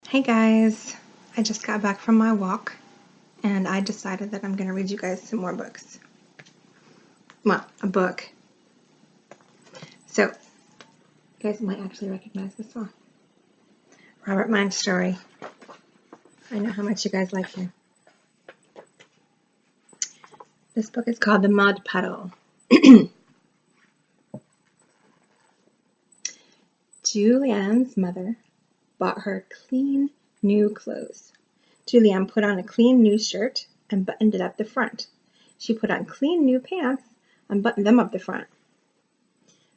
Hey guys, I just got back from my walk and I decided that I'm going to read you guys some more books. Well, a book. So, you guys might actually recognize this song. Robert Munsch story. I know how much you guys like him. This book is called The Mud Puddle. Julianne's mother bought her clean new clothes. Julianne put on a clean new shirt and buttoned it up the front. She put on clean new pants and buttoned them up the front.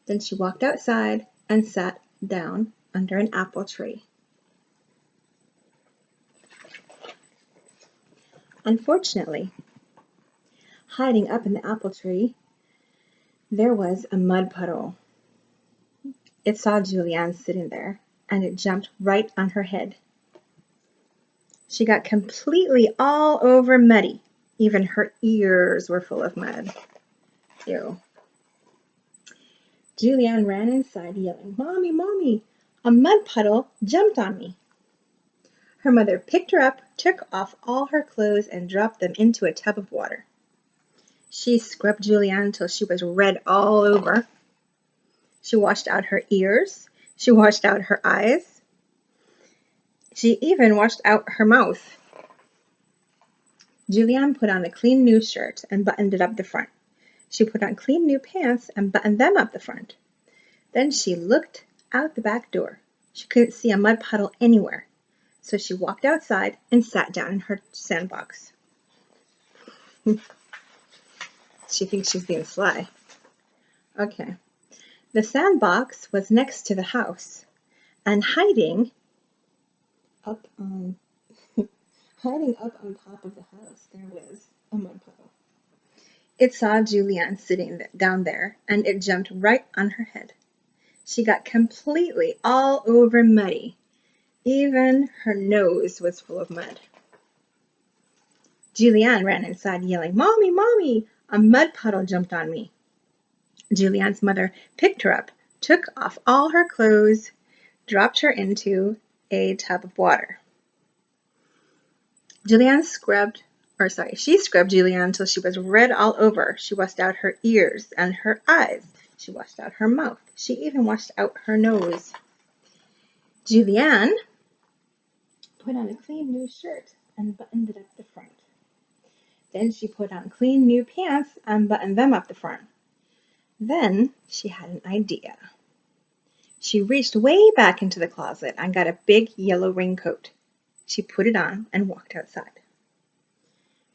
Then she walked outside and sat down under an apple tree. Unfortunately, hiding up in the apple tree, there was a mud puddle. It saw Julianne sitting there, and it jumped right on her head. She got completely all over muddy. Even her ears were full of mud. Ew. Julianne ran inside yelling, "Mommy, Mommy, a mud puddle jumped on me." Her mother picked her up, took off all her clothes, and dropped them into a tub of water. She scrubbed Julianne until she was red all over. She washed out her ears. She washed out her eyes. She even washed out her mouth. Julianne put on a clean new shirt and buttoned it up the front. She put on clean new pants and buttoned them up the front. Then she looked out the back door. She couldn't see a mud puddle anywhere. So she walked outside and sat down in her sandbox. She thinks she's being sly. Okay. The sandbox was next to the house, and hiding up on top of the house there was a mud puddle. It saw Julianne sitting down there, and it jumped right on her head. She got completely all over muddy. Even her nose was full of mud. Julianne ran inside yelling, "Mommy, Mommy, a mud puddle jumped on me." Julianne's mother picked her up, took off all her clothes, dropped her into a tub of water. She scrubbed Julianne until she was red all over. She washed out her ears and her eyes. She washed out her mouth. She even washed out her nose. Julianne put on a clean new shirt and buttoned it up the front. Then she put on clean new pants and buttoned them up the front. Then she had an idea. She reached way back into the closet and got a big yellow raincoat. She put it on and walked outside.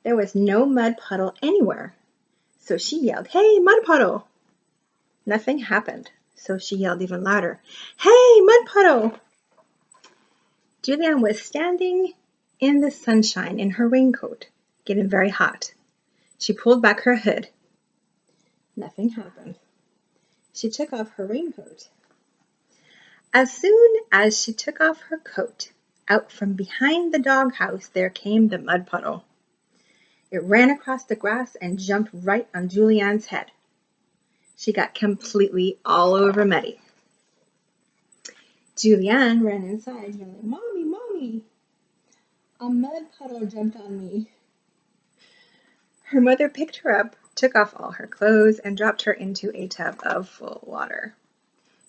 There was no mud puddle anywhere, so she yelled, "Hey, mud puddle!" Nothing happened, so she yelled even louder, "Hey, mud puddle!" Julianne was standing in the sunshine in her raincoat, getting very hot. She pulled back her hood. Nothing happened. She took off her raincoat. As soon as she took off her coat, out from behind the doghouse there came the mud puddle. It ran across the grass and jumped right on Julianne's head. She got completely all over muddy. Julianne ran inside yelling, "Mommy, Mommy, a mud puddle jumped on me." Her mother picked her up, took off all her clothes, and dropped her into a tub of full water.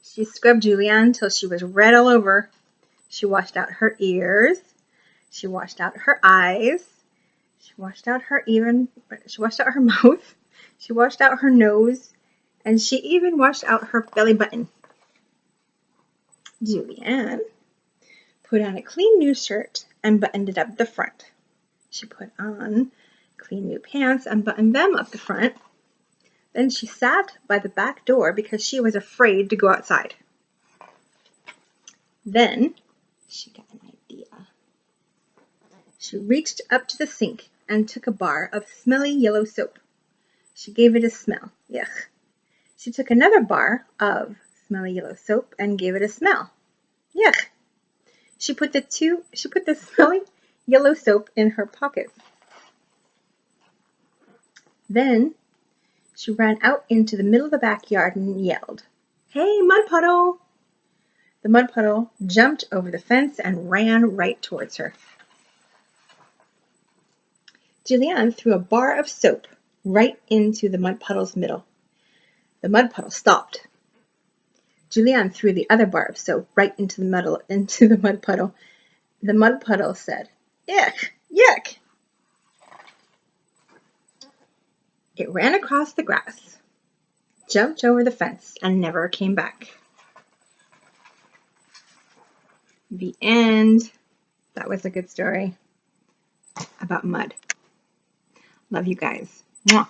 She scrubbed Julianne till she was red all over. She washed out her ears. She washed out her eyes. She washed out her mouth. She washed out her nose. And she even washed out her belly button. Julianne put on a clean new shirt and buttoned it up the front. She put on clean new pants and buttoned them up the front. Then she sat by the back door because she was afraid to go outside. Then she got an idea. She reached up to the sink and took a bar of smelly yellow soap. She gave it a smell. Yuck. She took another bar of smelly yellow soap and gave it a smell. Yuck. She put the smelly yellow soap in her pocket. Then she ran out into the middle of the backyard and yelled, "Hey, mud puddle!" The mud puddle jumped over the fence and ran right towards her. Julianne threw a bar of soap right into the mud puddle's middle. The mud puddle stopped. Julianne threw the other bar of soap right into the mud puddle. The mud puddle said, "Ick, yuck." It ran across the grass, jumped over the fence, and never came back. The end. That was a good story about mud. Love you guys. Mwah.